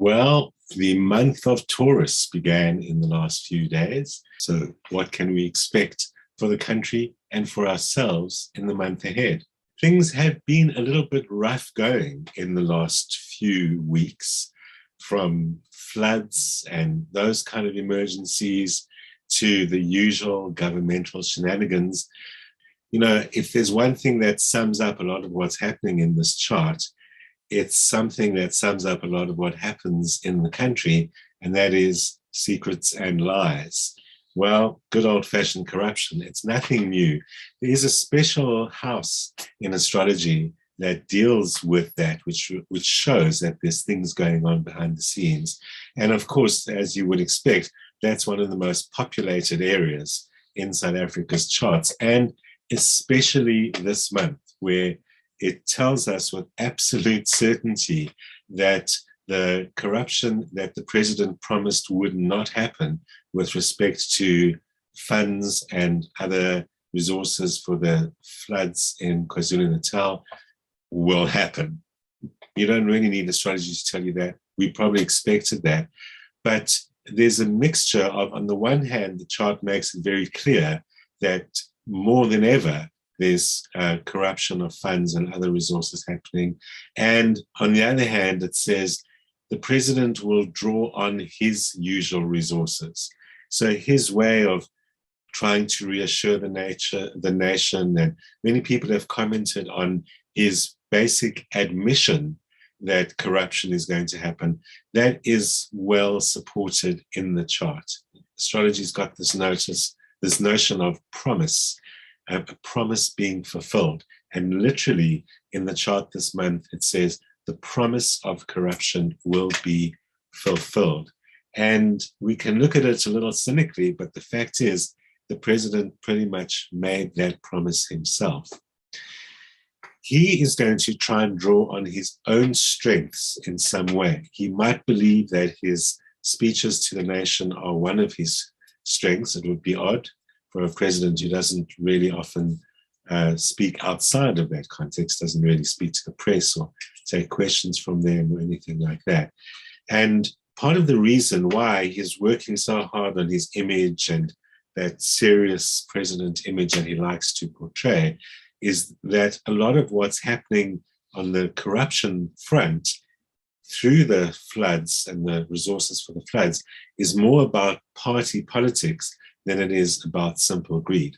Well, the month of Taurus began in the last few days. So what can we expect for the country and for ourselves in the month ahead? Things have been a little bit rough going in the last few weeks, from floods and those kind of emergencies to the usual governmental shenanigans. You know, if there's one thing that sums up a lot of what's happening in this chart, it's something that sums up a lot of what happens in the country, and that is secrets and lies. Well, good old-fashioned corruption. It's nothing new. There is a special house in astrology that deals with that, which shows that there's things going on behind the scenes. And of course, as you would expect, that's one of the most populated areas in South Africa's charts, and especially this month, where it tells us with absolute certainty that the corruption that the president promised would not happen with respect to funds and other resources for the floods in KwaZulu-Natal will happen. You don't really need astrology to tell you that. We probably expected that. But there's a mixture of, on the one hand, the chart makes it very clear that more than ever, there's corruption of funds and other resources happening. And on the other hand, it says the president will draw on his usual resources. So his way of trying to reassure the nation, and many people have commented on his basic admission that corruption is going to happen, that is well supported in the chart. Astrology's got this notion of promise, a promise being fulfilled. And literally in the chart this month, it says the promise of corruption will be fulfilled. And we can look at it a little cynically, but the fact is the president pretty much made that promise himself. He is going to try and draw on his own strengths in some way. He might believe that his speeches to the nation are one of his strengths. It would be odd for a president who doesn't really often speak outside of that context, doesn't really speak to the press or take questions from them or anything like that. And part of the reason why he's working so hard on his image and that serious president image that he likes to portray is that a lot of what's happening on the corruption front through the floods and the resources for the floods is more about party politics than it is about simple greed.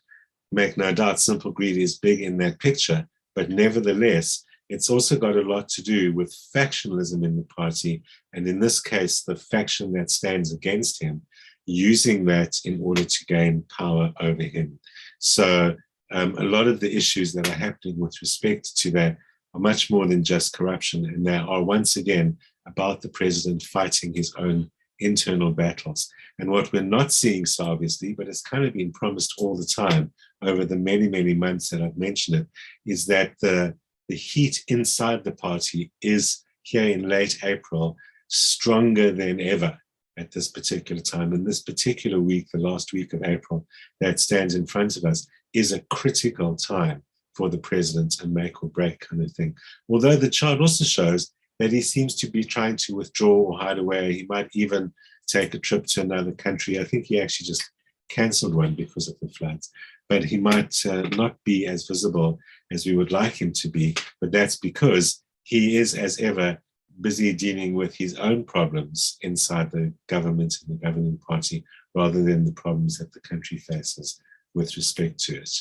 Make no doubt, simple greed is big in that picture, but nevertheless, it's also got a lot to do with factionalism in the party, and in this case, the faction that stands against him, using that in order to gain power over him. So a lot of the issues that are happening with respect to that are much more than just corruption, and they are once again about the president fighting his own internal battles. And what we're not seeing so obviously, but it's kind of been promised all the time over the many, many months that I've mentioned it, is that the heat inside the party is here in late April stronger than ever at this particular time. And this particular week, the last week of April that stands in front of us, is a critical time for the president, a make or break kind of thing. Although the chart also shows that he seems to be trying to withdraw or hide away. He might even take a trip to another country. I think he actually just cancelled one because of the floods. But he might not be as visible as we would like him to be. But that's because he is, as ever, busy dealing with his own problems inside the government and the governing party, rather than the problems that the country faces with respect to it.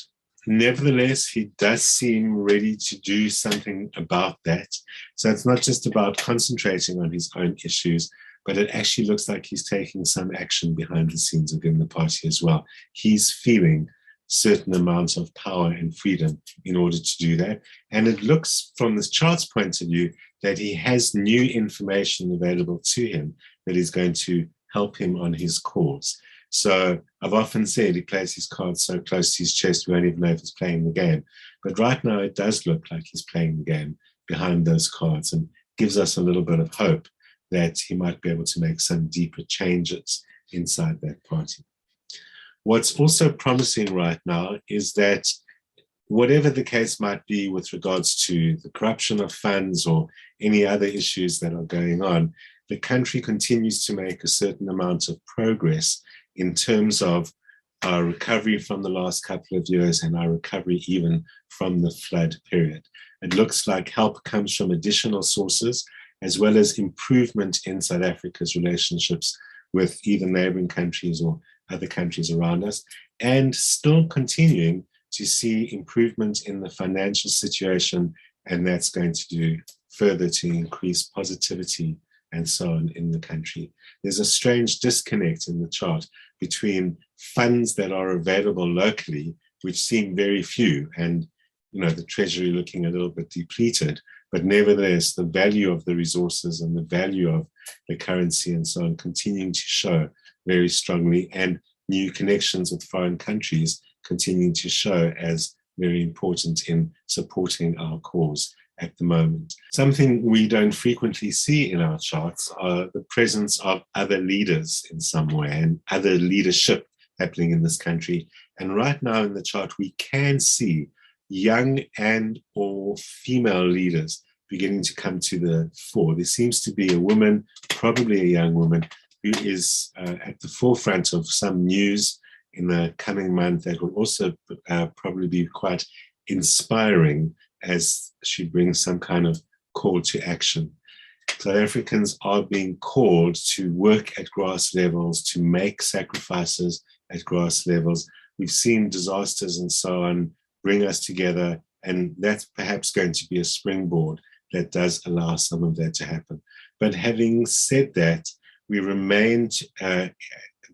Nevertheless, he does seem ready to do something about that. So it's not just about concentrating on his own issues, but it actually looks like he's taking some action behind the scenes within the party as well. He's feeling certain amounts of power and freedom in order to do that. And it looks from this chart's point of view that he has new information available to him that is going to help him on his cause. So I've often said he plays his cards so close to his chest, we don't even know if he's playing the game. But right now it does look like he's playing the game behind those cards, and gives us a little bit of hope that he might be able to make some deeper changes inside that party. What's also promising right now is that whatever the case might be with regards to the corruption of funds or any other issues that are going on, the country continues to make a certain amount of progress in terms of our recovery from the last couple of years and our recovery even from the flood period. It looks like help comes from additional sources, as well as improvement in South Africa's relationships with either neighboring countries or other countries around us, and still continuing to see improvement in the financial situation, and that's going to do further to increase positivity and so on in the country. There's a strange disconnect in the chart between funds that are available locally, which seem very few, and the treasury looking a little bit depleted, but nevertheless the value of the resources and the value of the currency and so on continuing to show very strongly, and new connections with foreign countries continuing to show as very important in supporting our cause at the moment. Something we don't frequently see in our charts are the presence of other leaders in some way and other leadership happening in this country. And right now in the chart, we can see young and or female leaders beginning to come to the fore. There seems to be a woman, probably a young woman, who is at the forefront of some news in the coming month that will also probably be quite inspiring as she brings some kind of call to action. South Africans are being called to work at grass levels, to make sacrifices at grass levels. We've seen disasters and so on bring us together, and that's perhaps going to be a springboard that does allow some of that to happen. But having said that, we remained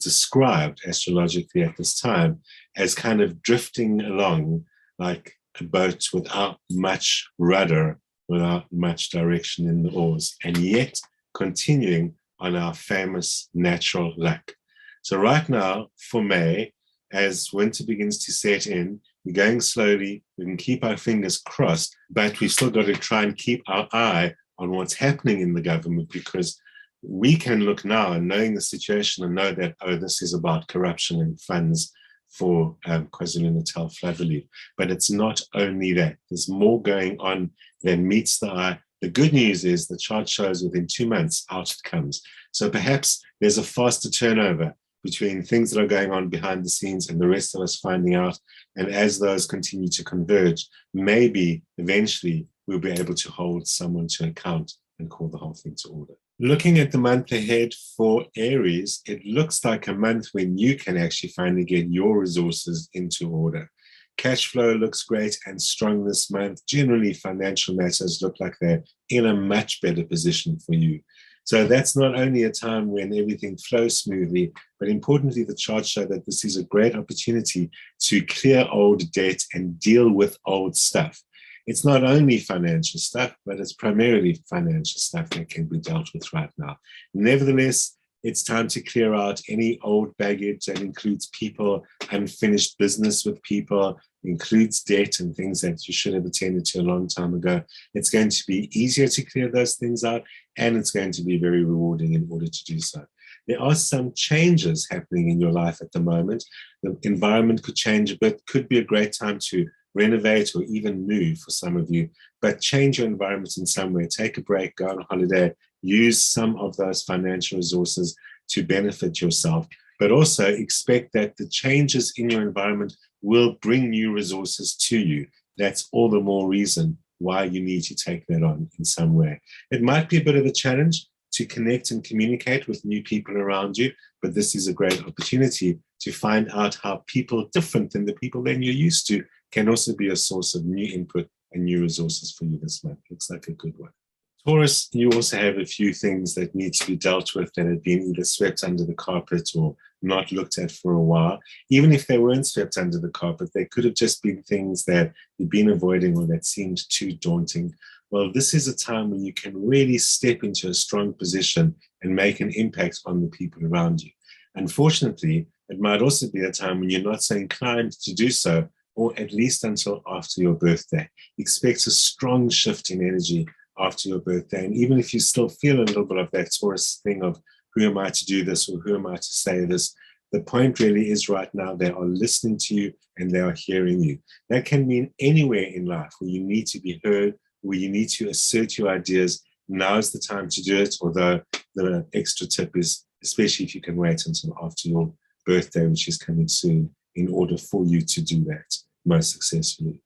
described astrologically at this time as kind of drifting along like a boat without much rudder, without much direction in the oars, and yet continuing on our famous natural luck. So right now, for May, as winter begins to set in, we're going slowly, we can keep our fingers crossed, but we've still got to try and keep our eye on what's happening in the government, because we can look now and knowing the situation and know that, oh, this is about corruption and funds for KwaZulu-Natal flood relief. But it's not only that. There's more going on than meets the eye. The good news is the chart shows within 2 months, out it comes. So perhaps there's a faster turnover between things that are going on behind the scenes and the rest of us finding out. And as those continue to converge, maybe eventually we'll be able to hold someone to account and call the whole thing to order. Looking at the month ahead for Aries, it looks like a month when you can actually finally get your resources into order. Cash flow looks great and strong this month. Generally, financial matters look like they're in a much better position for you. So that's not only a time when everything flows smoothly, but importantly, the charts show that this is a great opportunity to clear old debt and deal with old stuff. It's not only financial stuff, but it's primarily financial stuff that can be dealt with right now. Nevertheless, it's time to clear out any old baggage that includes people, unfinished business with people, includes debt and things that you should have attended to a long time ago. It's going to be easier to clear those things out, and it's going to be very rewarding in order to do so. There are some changes happening in your life at the moment. The environment could change a bit, could be a great time to renovate or even move for some of you, but change your environment in some way. Take a break, go on a holiday, use some of those financial resources to benefit yourself, but also expect that the changes in your environment will bring new resources to you. That's all the more reason why you need to take that on in some way. It might be a bit of a challenge to connect and communicate with new people around you, but this is a great opportunity to find out how people different than the people that you're used to can also be a source of new input and new resources for you this month. Looks like a good one. Taurus, you also have a few things that need to be dealt with that have been either swept under the carpet or not looked at for a while. Even if they weren't swept under the carpet, they could have just been things that you've been avoiding or that seemed too daunting. Well, this is a time when you can really step into a strong position and make an impact on the people around you. Unfortunately, it might also be a time when you're not so inclined to do so, or at least until after your birthday. Expect a strong shift in energy after your birthday. And even if you still feel a little bit of that Taurus thing of who am I to do this or who am I to say this, the point really is right now they are listening to you and they are hearing you. That can mean anywhere in life where you need to be heard, where you need to assert your ideas. now's the time to do it, although the extra tip is, especially if you can wait until after your birthday, which is coming soon, in order for you to do that most successfully.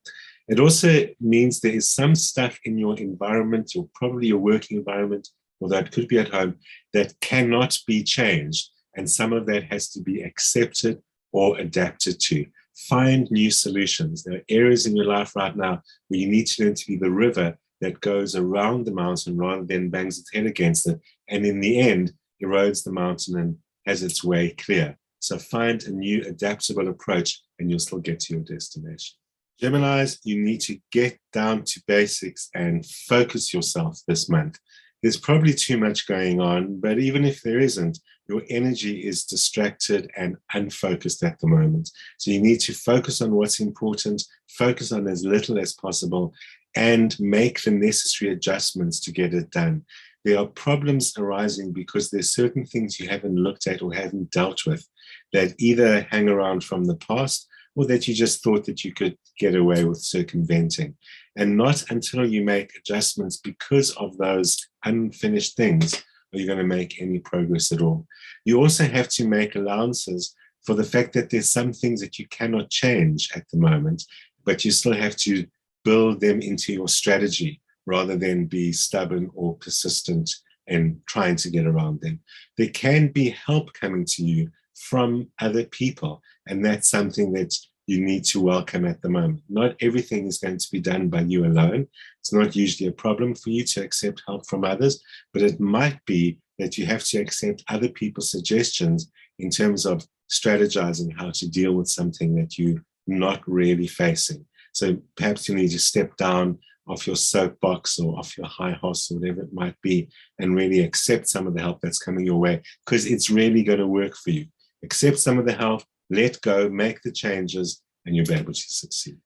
It also means there is some stuff in your environment, probably your working environment, although it could be at home, that cannot be changed. And some of that has to be accepted or adapted to. Find new solutions. There are areas in your life right now where you need to learn to be the river that goes around the mountain rather than bangs its head against it, and in the end, erodes the mountain and has its way clear. So find a new adaptable approach and you'll still get to your destination. Geminis, you need to get down to basics and focus yourself this month. There's probably too much going on, but even if there isn't, your energy is distracted and unfocused at the moment. So you need to focus on what's important, focus on as little as possible, and make the necessary adjustments to get it done. There are problems arising because there's certain things you haven't looked at or haven't dealt with that either hang around from the past or that you just thought that you could get away with circumventing. And not until you make adjustments because of those unfinished things are you going to make any progress at all. You also have to make allowances for the fact that there's some things that you cannot change at the moment, but you still have to build them into your strategy rather than be stubborn or persistent in trying to get around them. There can be help coming to you from other people, and that's something that you need to welcome at the moment. Not everything is going to be done by you alone. It's not usually a problem for you to accept help from others, but it might be that you have to accept other people's suggestions in terms of strategizing how to deal with something that you're not really facing. So perhaps you need to step down off your soapbox or off your high horse or whatever it might be and really accept some of the help that's coming your way, because it's really going to work for you. Accept some of the help, let go, make the changes, and you'll be able to succeed.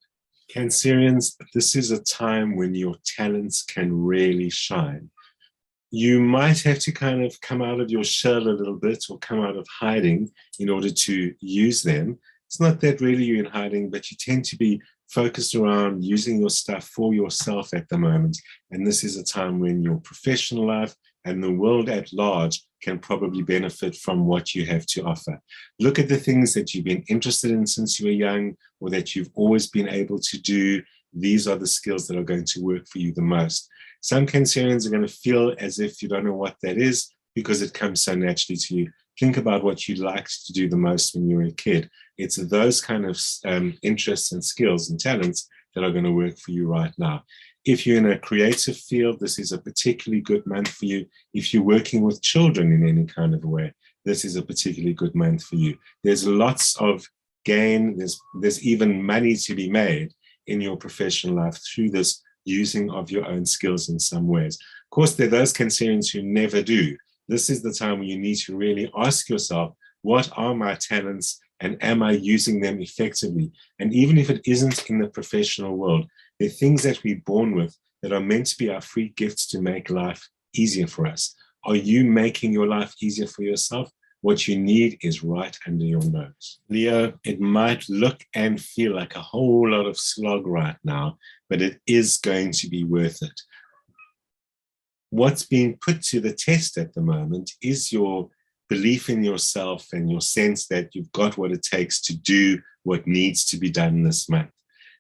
Cancerians, this is a time when your talents can really shine. You might have to kind of come out of your shell a little bit or come out of hiding in order to use them. It's not that really you're in hiding, but you tend to be focused around using your stuff for yourself at the moment. And this is a time when your professional life and the world at large can probably benefit from what you have to offer. Look at the things that you've been interested in since you were young or that you've always been able to do. These are the skills that are going to work for you the most. Some Cancerians are going to feel as if you don't know what that is because it comes so naturally to you. Think about what you liked to do the most when you were a kid. It's those kind of interests and skills and talents that are going to work for you right now. If you're in a creative field, this is a particularly good month for you. If you're working with children in any kind of a way, this is a particularly good month for you. There's lots of gain. There's even money to be made in your professional life through this using of your own skills in some ways. Of course, there are those Cancerians who never do. This is the time when you need to really ask yourself, what are my talents and am I using them effectively? And even if it isn't in the professional world, there are things that we're born with that are meant to be our free gifts to make life easier for us. Are you making your life easier for yourself? What you need is right under your nose. Leo, it might look and feel like a whole lot of slog right now, but it is going to be worth it. What's being put to the test at the moment is your belief in yourself and your sense that you've got what it takes to do what needs to be done this month.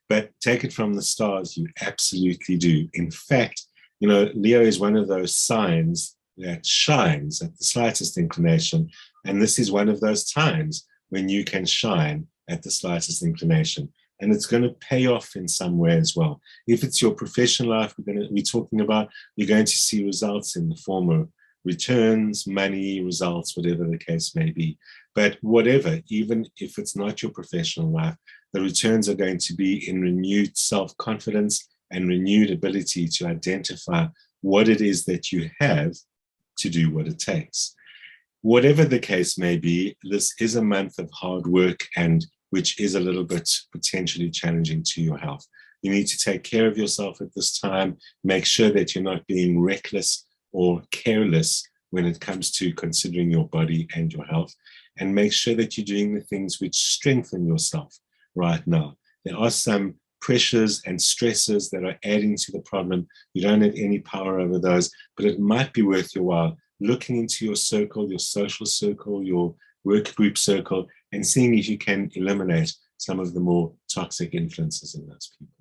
But take it from the stars, you absolutely do. In fact, Leo is one of those signs that shines at the slightest inclination. And this is one of those times when you can shine at the slightest inclination. And it's going to pay off in some way as well. If it's your professional life we're going to be talking about, you're going to see results in the form of returns, money, results, whatever the case may be. But whatever, even if it's not your professional life, the returns are going to be in renewed self-confidence and renewed ability to identify what it is that you have to do what it takes. Whatever the case may be, this is a month of hard work and which is a little bit potentially challenging to your health. You need to take care of yourself at this time, make sure that you're not being reckless or careless when it comes to considering your body and your health, and make sure that you're doing the things which strengthen yourself right now. There are some pressures and stresses that are adding to the problem. You don't have any power over those, but it might be worth your while looking into your circle, your social circle, your work group circle, and seeing if you can eliminate some of the more toxic influences in those people.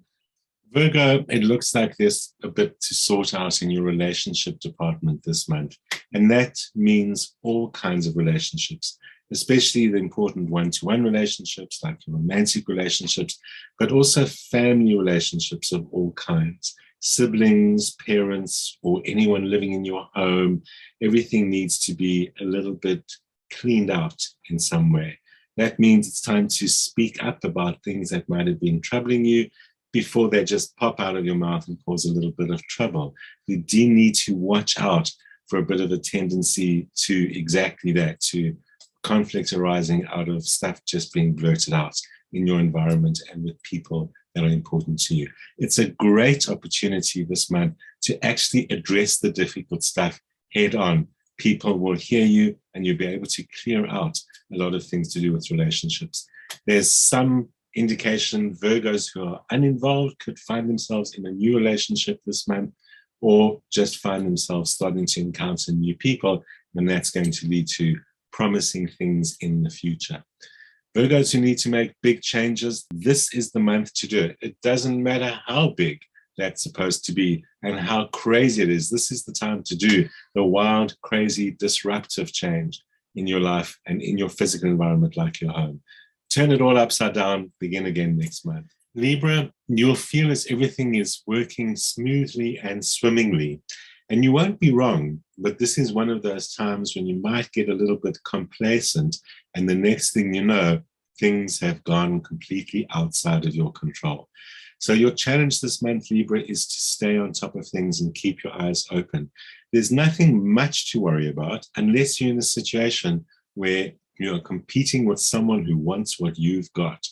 Virgo, it looks like there's a bit to sort out in your relationship department this month. And that means all kinds of relationships, especially the important one-to-one relationships, like romantic relationships, but also family relationships of all kinds. Siblings, parents, or anyone living in your home, everything needs to be a little bit cleaned out in some way. That means it's time to speak up about things that might have been troubling you before they just pop out of your mouth and cause a little bit of trouble. You do need to watch out for a bit of a tendency to exactly that, to conflict arising out of stuff just being blurted out in your environment and with people that are important to you. It's a great opportunity this month to actually address the difficult stuff head on. People will hear you and you'll be able to clear out a lot of things to do with relationships. There's some indication Virgos who are uninvolved could find themselves in a new relationship this month, or just find themselves starting to encounter new people, and that's going to lead to promising things in the future. Virgos who need to make big changes, this is the month to do it. It doesn't matter how big that's supposed to be and how crazy it is. This is the time to do the wild, crazy, disruptive change in your life and in your physical environment like your home. Turn it all upside down, begin again next month. Libra, you'll feel as everything is working smoothly and swimmingly. And you won't be wrong, but this is one of those times when you might get a little bit complacent, and the next thing you know, things have gone completely outside of your control. So your challenge this month, Libra, is to stay on top of things and keep your eyes open. There's nothing much to worry about unless you're in a situation where you're competing with someone who wants what you've got.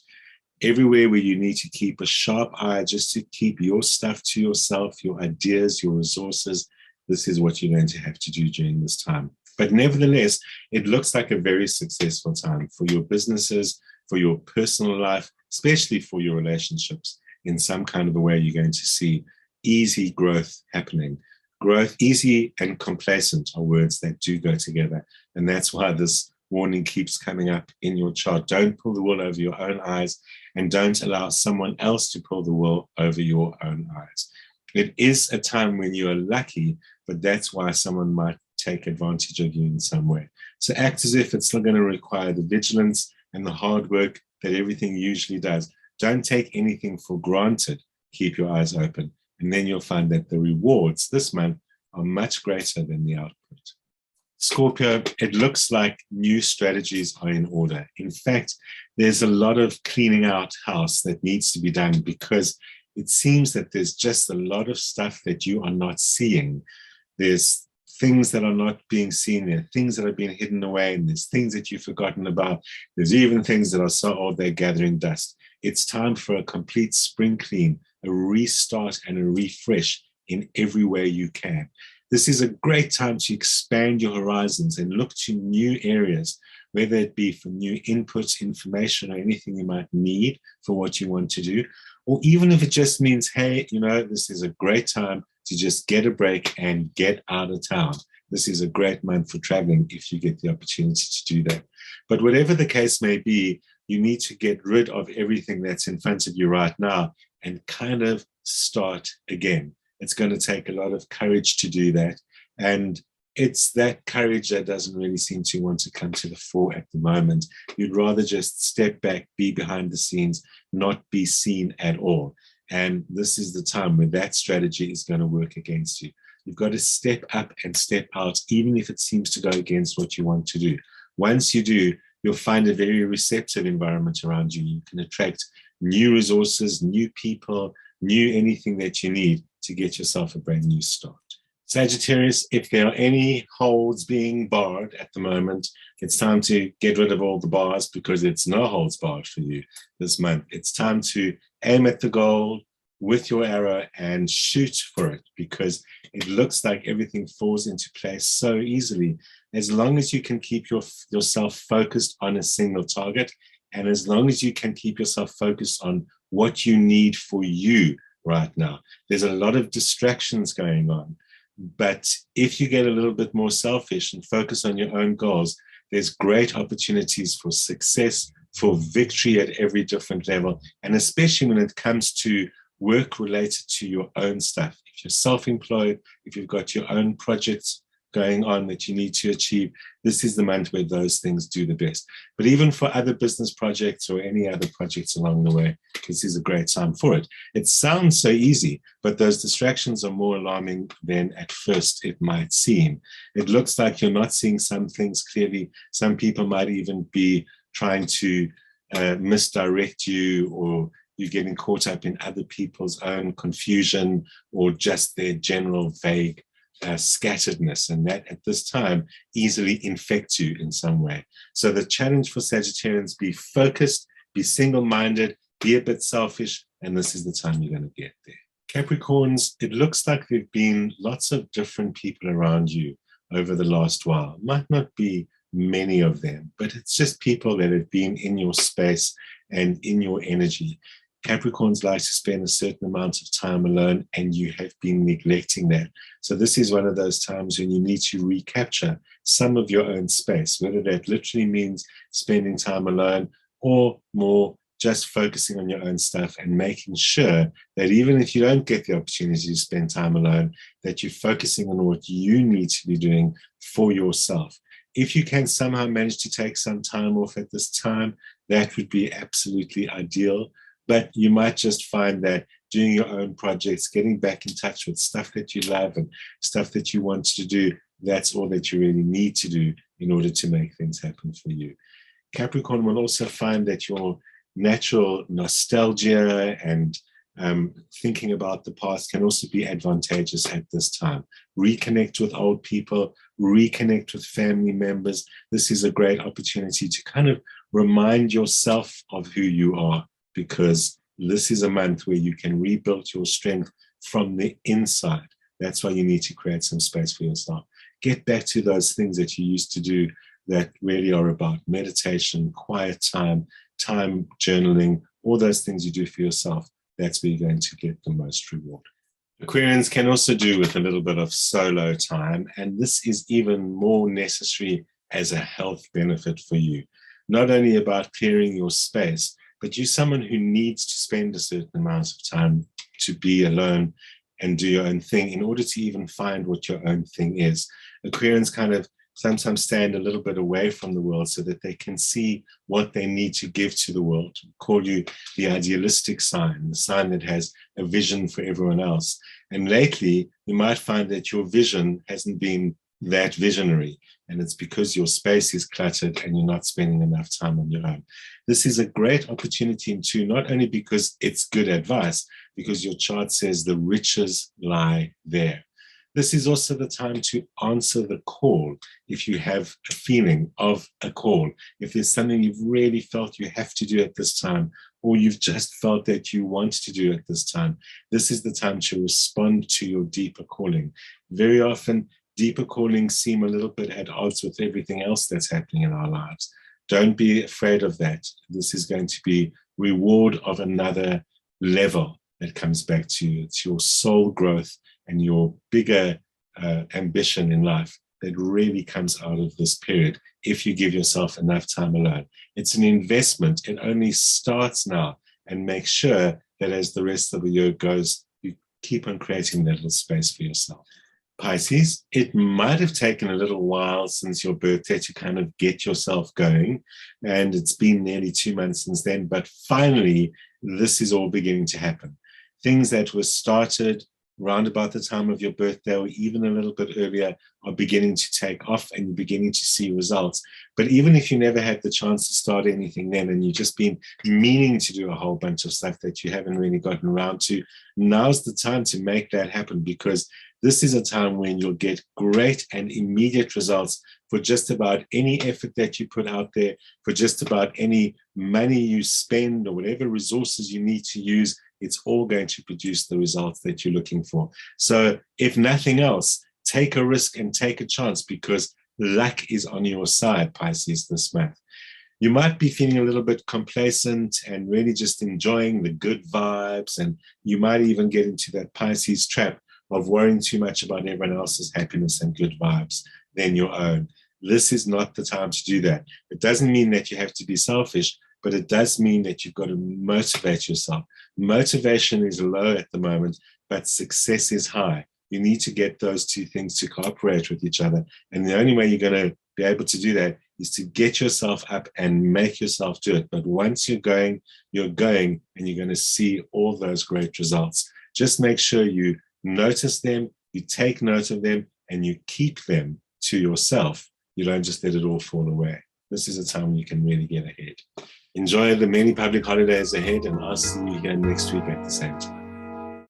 Everywhere where you need to keep a sharp eye just to keep your stuff to yourself, your ideas, your resources, this is what you're going to have to do during this time. But nevertheless, it looks like a very successful time for your businesses, for your personal life, especially for your relationships. In some kind of a way, you're going to see easy growth happening. Growth, easy and complacent are words that do go together. And that's why this warning keeps coming up in your chart. Don't pull the wool over your own eyes, and don't allow someone else to pull the wool over your own eyes. It is a time when you are lucky, but that's why someone might take advantage of you in some way. So act as if it's still going to require the vigilance and the hard work that everything usually does. Don't take anything for granted. Keep your eyes open. And then you'll find that the rewards this month are much greater than the output. Scorpio, it looks like new strategies are in order. In fact, there's a lot of cleaning out house that needs to be done, because it seems that there's just a lot of stuff that you are not seeing. There's things that are not being seen. There are things that are being hidden away, and there's things that you've forgotten about. There's even things that are so old they're gathering dust. It's time for a complete spring clean, a restart and a refresh in every way you can. This is a great time to expand your horizons and look to new areas, whether it be for new inputs, information, or anything you might need for what you want to do. Or even if it just means, hey, this is a great time to just get a break and get out of town. This is a great month for traveling if you get the opportunity to do that. But whatever the case may be, you need to get rid of everything that's in front of you right now and kind of start again. It's going to take a lot of courage to do that. And it's that courage that doesn't really seem to want to come to the fore at the moment. You'd rather just step back, be behind the scenes, not be seen at all. And this is the time when that strategy is going to work against you. You've got to step up and step out, even if it seems to go against what you want to do. Once you do, you'll find a very receptive environment around you. You can attract new resources, new people, new anything that you need to get yourself a brand new start. Sagittarius, if there are any holds being barred at the moment, it's time to get rid of all the bars, because it's no holds barred for you this month. It's time to aim at the goal with your arrow and shoot for it, because it looks like everything falls into place so easily. As long as you can keep yourself focused on a single target, and as long as you can keep yourself focused on what you need for you right now. There's a lot of distractions going on. But if you get a little bit more selfish and focus on your own goals, there's great opportunities for success, for victory at every different level, and especially when it comes to work related to your own stuff. If you're self-employed, if you've got your own projects going on that you need to achieve, this is the month where those things do the best. But even for other business projects or any other projects along the way, this is a great time for it. It sounds so easy, but those distractions are more alarming than at first it might seem. It looks like you're not seeing some things clearly. Some people might even be trying to misdirect you, or you're getting caught up in other people's own confusion or just their general vague scatteredness, and that at this time easily infects you in some way. So the challenge for Sagittarians: be focused, be single-minded, be a bit selfish, and this is the time you're going to get there. Capricorns, it looks like there have been lots of different people around you over the last while. Might not be many of them, but it's just people that have been in your space and in your energy. Capricorns like to spend a certain amount of time alone, and you have been neglecting that. So this is one of those times when you need to recapture some of your own space, whether that literally means spending time alone or more just focusing on your own stuff and making sure that even if you don't get the opportunity to spend time alone, that you're focusing on what you need to be doing for yourself. If you can somehow manage to take some time off at this time, that would be absolutely ideal. But you might just find that doing your own projects, getting back in touch with stuff that you love and stuff that you want to do, that's all that you really need to do in order to make things happen for you. Capricorn will also find that your natural nostalgia and thinking about the past can also be advantageous at this time. Reconnect with old people, reconnect with family members. This is a great opportunity to kind of remind yourself of who you are, because this is a month where you can rebuild your strength from the inside. That's why you need to create some space for yourself. Get back to those things that you used to do that really are about meditation, quiet time, time journaling, all those things you do for yourself. That's where you're going to get the most reward. Aquarians can also do with a little bit of solo time, and this is even more necessary as a health benefit for you. Not only about clearing your space, but you're someone who needs to spend a certain amount of time to be alone and do your own thing in order to even find what your own thing is. Aquarians kind of sometimes stand a little bit away from the world so that they can see what they need to give to the world. We call you the idealistic sign, the sign that has a vision for everyone else. And lately, you might find that your vision hasn't been that visionary, and it's because your space is cluttered and you're not spending enough time on your own. This is a great opportunity too, not only because it's good advice, because your chart says the riches lie there. This is also the time to answer the call. If you have a feeling of a call, if there's something you've really felt you have to do at this time, or you've just felt that you want to do at this time, this is the time to respond to your deeper calling. Very often, deeper callings seem a little bit at odds with everything else that's happening in our lives. Don't be afraid of that. This is going to be reward of another level that comes back to you. It's your soul growth and your bigger ambition in life that really comes out of this period if you give yourself enough time alone. It's an investment. It only starts now, and make sure that as the rest of the year goes, you keep on creating that little space for yourself. Pisces, it might have taken a little while since your birthday to kind of get yourself going, and it's been nearly 2 months since then, but finally, this is all beginning to happen. Things that were started around about the time of your birthday or even a little bit earlier are beginning to take off, and you're beginning to see results. But even if you never had the chance to start anything then, and you've just been meaning to do a whole bunch of stuff that you haven't really gotten around to, now's the time to make that happen, because this is a time when you'll get great and immediate results for just about any effort that you put out there, for just about any money you spend or whatever resources you need to use. It's all going to produce the results that you're looking for. So if nothing else, take a risk and take a chance, because luck is on your side, Pisces, this month. You might be feeling a little bit complacent and really just enjoying the good vibes. And you might even get into that Pisces trap of worrying too much about everyone else's happiness and good vibes than your own. This is not the time to do that. It doesn't mean that you have to be selfish, but it does mean that you've got to motivate yourself. Motivation is low at the moment, but success is high. You need to get those two things to cooperate with each other. And the only way you're going to be able to do that is to get yourself up and make yourself do it. But once you're going, and you're going to see all those great results. Just make sure you notice them, you take note of them, and you keep them to yourself. You don't just let it all fall away. This is a time when you can really get ahead. Enjoy the many public holidays ahead, and I'll see you again next week at the same time.